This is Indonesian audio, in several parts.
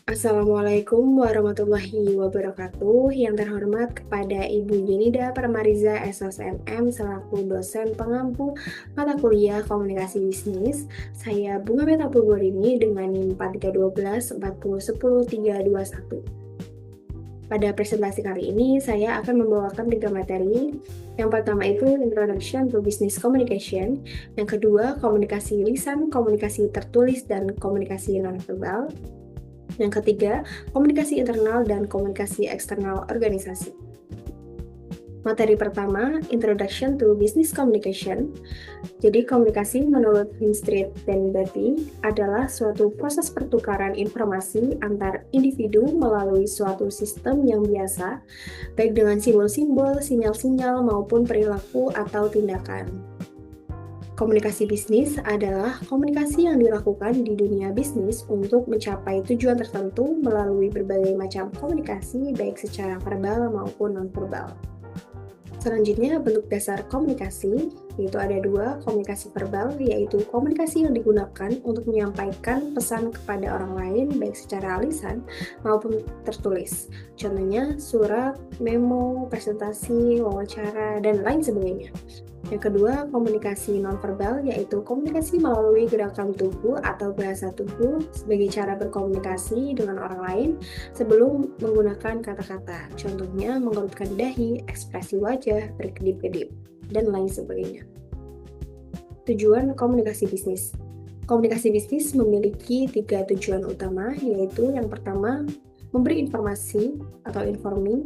Assalamualaikum warahmatullahi wabarakatuh. Yang terhormat kepada Ibu Yunida Permariza SSNM selaku dosen pengampu mata kuliah Komunikasi Bisnis. Saya Bunga Meta Purworini dengan NIM 4312 4010 321. Pada presentasi kali ini, saya akan membawakan 3 materi. Yang pertama itu Introduction to Business Communication. Yang kedua, komunikasi lisan, komunikasi tertulis, dan komunikasi nonverbal. Yang ketiga, komunikasi internal dan komunikasi eksternal organisasi. Materi pertama, Introduction to Business Communication. Jadi, komunikasi menurut Winstreet dan Bevy adalah suatu proses pertukaran informasi antar individu melalui suatu sistem yang biasa, baik dengan simbol-simbol, sinyal-sinyal, maupun perilaku atau tindakan. Komunikasi bisnis adalah komunikasi yang dilakukan di dunia bisnis untuk mencapai tujuan tertentu melalui berbagai macam komunikasi, baik secara verbal maupun non-verbal. Selanjutnya, bentuk dasar komunikasi, yaitu ada 2, komunikasi verbal, yaitu komunikasi yang digunakan untuk menyampaikan pesan kepada orang lain, baik secara lisan maupun tertulis. Contohnya, surat, memo, presentasi, wawancara, dan lain sebagainya. Yang kedua, komunikasi nonverbal, yaitu komunikasi melalui gerakan tubuh atau bahasa tubuh sebagai cara berkomunikasi dengan orang lain sebelum menggunakan kata-kata. Contohnya, menggerutkan dahi, ekspresi wajah, berkedip-kedip, dan lain sebagainya. Tujuan komunikasi bisnis. Komunikasi bisnis memiliki 3 tujuan utama, yaitu yang pertama, memberi informasi atau informing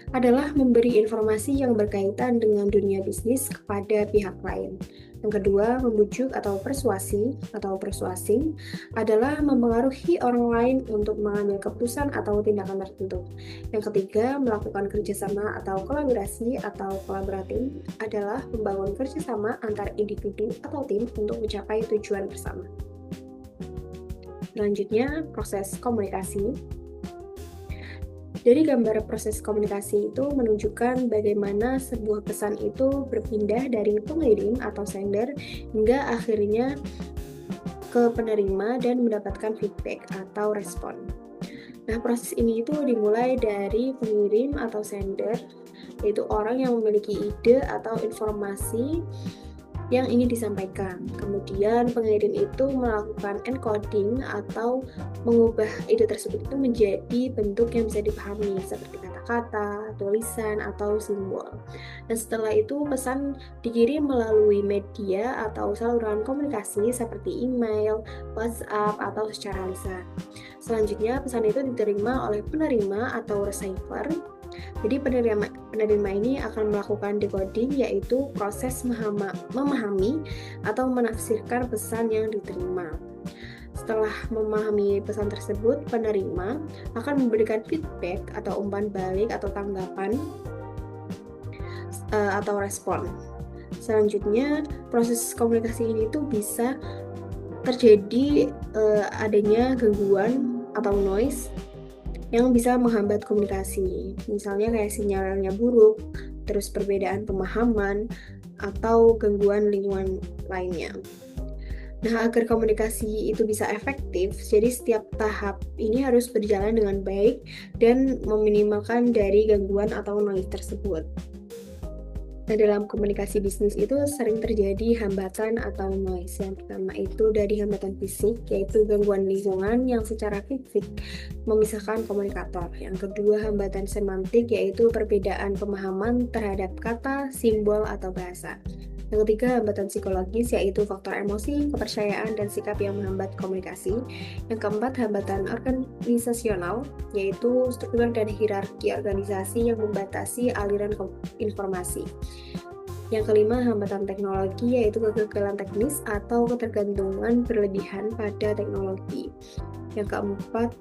adalah memberi informasi yang berkaitan dengan dunia bisnis kepada pihak lain. Yang kedua, membujuk atau persuasi atau persuasing adalah mempengaruhi orang lain untuk mengambil keputusan atau tindakan tertentu. Yang ketiga, melakukan kerjasama atau kolaborasi atau collaborating adalah membangun kerjasama antar individu atau tim untuk mencapai tujuan bersama. Selanjutnya, proses komunikasi. Dari gambar proses komunikasi itu menunjukkan bagaimana sebuah pesan itu berpindah dari pengirim atau sender hingga akhirnya ke penerima dan mendapatkan feedback atau respon. Nah, proses ini itu dimulai dari pengirim atau sender, yaitu orang yang memiliki ide atau informasi yang ingin disampaikan. Kemudian pengirim itu melakukan encoding atau mengubah ide tersebut itu menjadi bentuk yang bisa dipahami seperti kata-kata, tulisan, atau simbol. Dan setelah itu pesan dikirim melalui media atau saluran komunikasi seperti email, WhatsApp, atau secara lisan. Selanjutnya pesan itu diterima oleh penerima atau receiver. Jadi penerima ini akan melakukan decoding, yaitu proses memahami atau menafsirkan pesan yang diterima. Setelah memahami pesan tersebut, penerima akan memberikan feedback atau umpan balik atau tanggapan atau respon. Selanjutnya, proses komunikasi ini tuh bisa terjadi adanya gangguan atau noise yang bisa menghambat komunikasi. Misalnya kayak sinyalnya buruk, terus perbedaan pemahaman, atau gangguan lingkungan lainnya. Nah, agar komunikasi itu bisa efektif, jadi setiap tahap ini harus berjalan dengan baik dan meminimalkan dari gangguan atau noise tersebut. Nah, dalam komunikasi bisnis itu sering terjadi hambatan atau noise. Yang pertama itu dari hambatan fisik, yaitu gangguan lingkungan yang secara fisik memisahkan komunikator. Yang kedua, hambatan semantik, yaitu perbedaan pemahaman terhadap kata, simbol, atau bahasa. Yang ketiga, hambatan psikologis, yaitu faktor emosi, kepercayaan, dan sikap yang menghambat komunikasi. Yang keempat, hambatan organisasional, yaitu struktur dan hierarki organisasi yang membatasi aliran informasi. Yang kelima, hambatan teknologi, yaitu kegagalan teknis atau ketergantungan berlebihan pada teknologi. Yang keempat,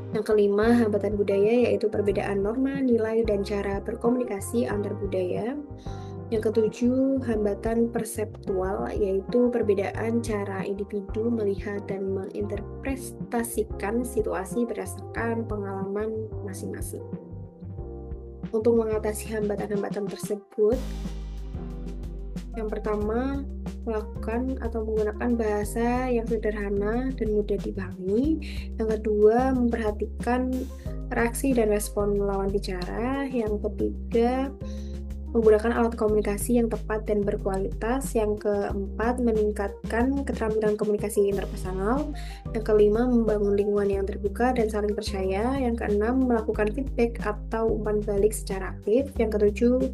Yang kelima, hambatan budaya, yaitu perbedaan norma, nilai, dan cara berkomunikasi antar budaya. Yang ketujuh, hambatan perseptual, yaitu perbedaan cara individu melihat dan menginterpretasikan situasi berdasarkan pengalaman masing-masing. Untuk mengatasi hambatan-hambatan tersebut, Yang pertama, melakukan atau menggunakan bahasa yang sederhana dan mudah dipahami. Yang kedua, memperhatikan reaksi dan respon lawan bicara. Yang ketiga, menggunakan alat komunikasi yang tepat dan berkualitas. Yang keempat, meningkatkan keterampilan komunikasi interpersonal. Yang kelima, membangun lingkungan yang terbuka dan saling percaya. Yang keenam, melakukan feedback atau umpan balik secara aktif. Yang ketujuh,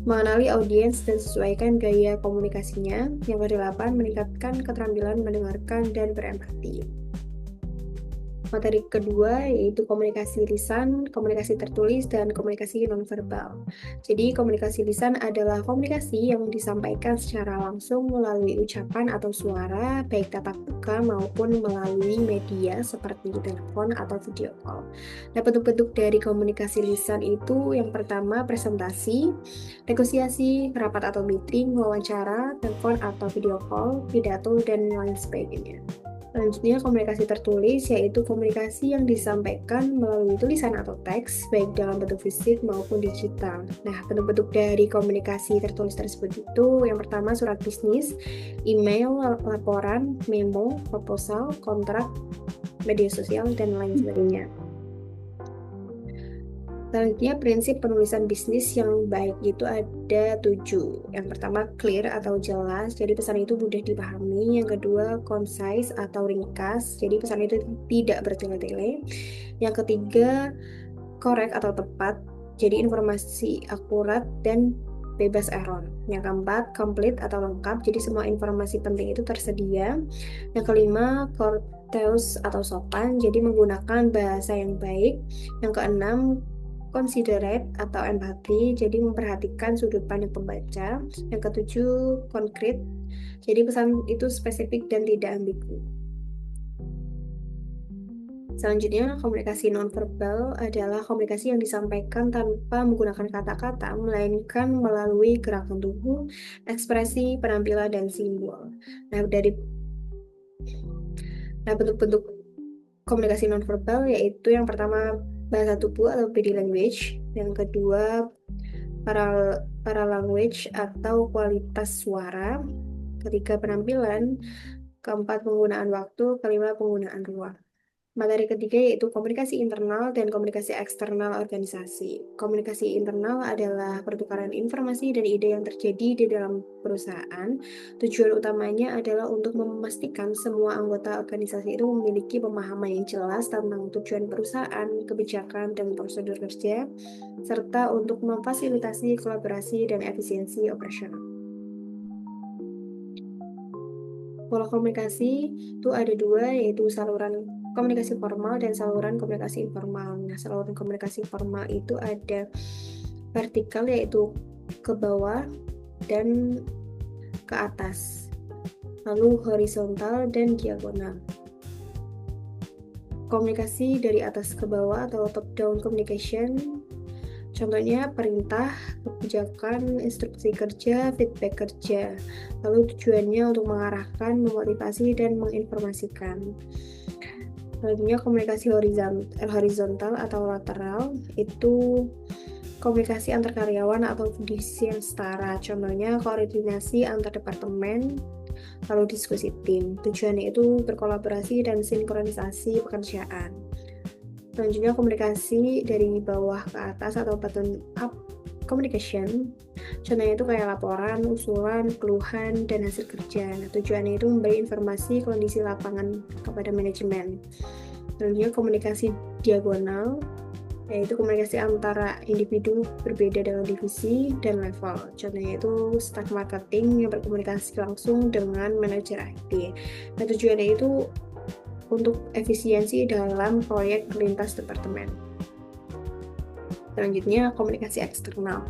mengenali audiens dan sesuaikan gaya komunikasinya. Yang kedelapan, meningkatkan keterampilan mendengarkan dan berempati. Materi kedua yaitu komunikasi lisan, komunikasi tertulis, dan komunikasi nonverbal. Jadi komunikasi lisan adalah komunikasi yang disampaikan secara langsung melalui ucapan atau suara, baik tatap muka maupun melalui media seperti telepon atau video call. Nah, bentuk-bentuk dari komunikasi lisan itu yang pertama presentasi, negosiasi, rapat atau meeting, wawancara, telepon atau video call, pidato, dan lain sebagainya. Selanjutnya, komunikasi tertulis yaitu komunikasi yang disampaikan melalui tulisan atau teks, baik dalam bentuk fisik maupun digital. Nah, bentuk-bentuk dari komunikasi tertulis tersebut itu yang pertama surat bisnis, email, laporan, memo, proposal, kontrak, media sosial, dan lain sebagainya. Selanjutnya, prinsip penulisan bisnis yang baik itu ada 7. Yang pertama, clear atau jelas, jadi pesan itu mudah dipahami. Yang kedua, concise atau ringkas, jadi pesan itu tidak bertele-tele. Yang ketiga, correct atau tepat, jadi informasi akurat dan bebas error. Yang keempat, complete atau lengkap, jadi semua informasi penting itu tersedia. Yang kelima, courteous atau sopan, jadi menggunakan bahasa yang baik. Yang keenam, considerate atau empati, jadi memperhatikan sudut pandang pembaca. Yang ketujuh, konkret, jadi pesan itu spesifik dan tidak ambigu. Selanjutnya, komunikasi nonverbal adalah komunikasi yang disampaikan tanpa menggunakan kata-kata, melainkan melalui gerakan tubuh, ekspresi, penampilan, dan simbol. Nah, bentuk-bentuk komunikasi nonverbal yaitu yang pertama bahasa tubuh atau body language, yang kedua paralanguage atau kualitas suara, ketiga penampilan, keempat penggunaan waktu, kelima penggunaan ruang. Materi ketiga yaitu komunikasi internal dan komunikasi eksternal organisasi. Komunikasi internal adalah pertukaran informasi dan ide yang terjadi di dalam perusahaan. Tujuan utamanya adalah untuk memastikan semua anggota organisasi itu memiliki pemahaman yang jelas tentang tujuan perusahaan, kebijakan, dan prosedur kerja, serta untuk memfasilitasi kolaborasi dan efisiensi operasional. Pola komunikasi itu ada dua, yaitu saluran komunikasi formal dan saluran komunikasi informal. Nah, saluran komunikasi formal itu ada vertikal yaitu ke bawah dan ke atas, lalu horizontal dan diagonal. Komunikasi dari atas ke bawah atau top down communication, contohnya perintah, kebijakan, instruksi kerja, feedback kerja. Lalu tujuannya untuk mengarahkan, memotivasi, dan menginformasikan. Selanjutnya komunikasi horizontal atau lateral, itu komunikasi antar karyawan atau divisi yang setara. Contohnya koordinasi antar departemen, lalu diskusi tim. Tujuannya itu berkolaborasi dan sinkronisasi pekerjaan. Selanjutnya komunikasi dari bawah ke atas atau bottom up communication. Contohnya itu kayak laporan, usulan, keluhan, dan hasil kerja. Nah, tujuannya itu memberi informasi kondisi lapangan kepada manajemen. Selanjutnya komunikasi diagonal, yaitu komunikasi antara individu berbeda dengan divisi dan level. Contohnya itu staff marketing yang berkomunikasi langsung dengan manajer IT. Nah, tujuannya itu untuk efisiensi dalam proyek lintas departemen. Selanjutnya, komunikasi eksternal.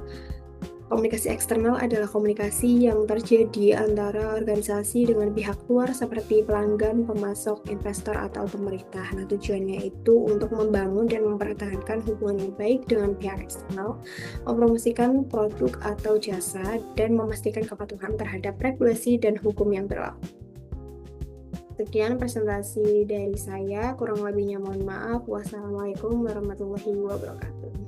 Komunikasi eksternal adalah komunikasi yang terjadi antara organisasi dengan pihak luar seperti pelanggan, pemasok, investor, atau pemerintah. Nah, tujuannya itu untuk membangun dan mempertahankan hubungan yang baik dengan pihak eksternal, mempromosikan produk atau jasa, dan memastikan kepatuhan terhadap regulasi dan hukum yang berlaku. Sekian presentasi dari saya, kurang lebihnya mohon maaf. Wassalamualaikum warahmatullahi wabarakatuh.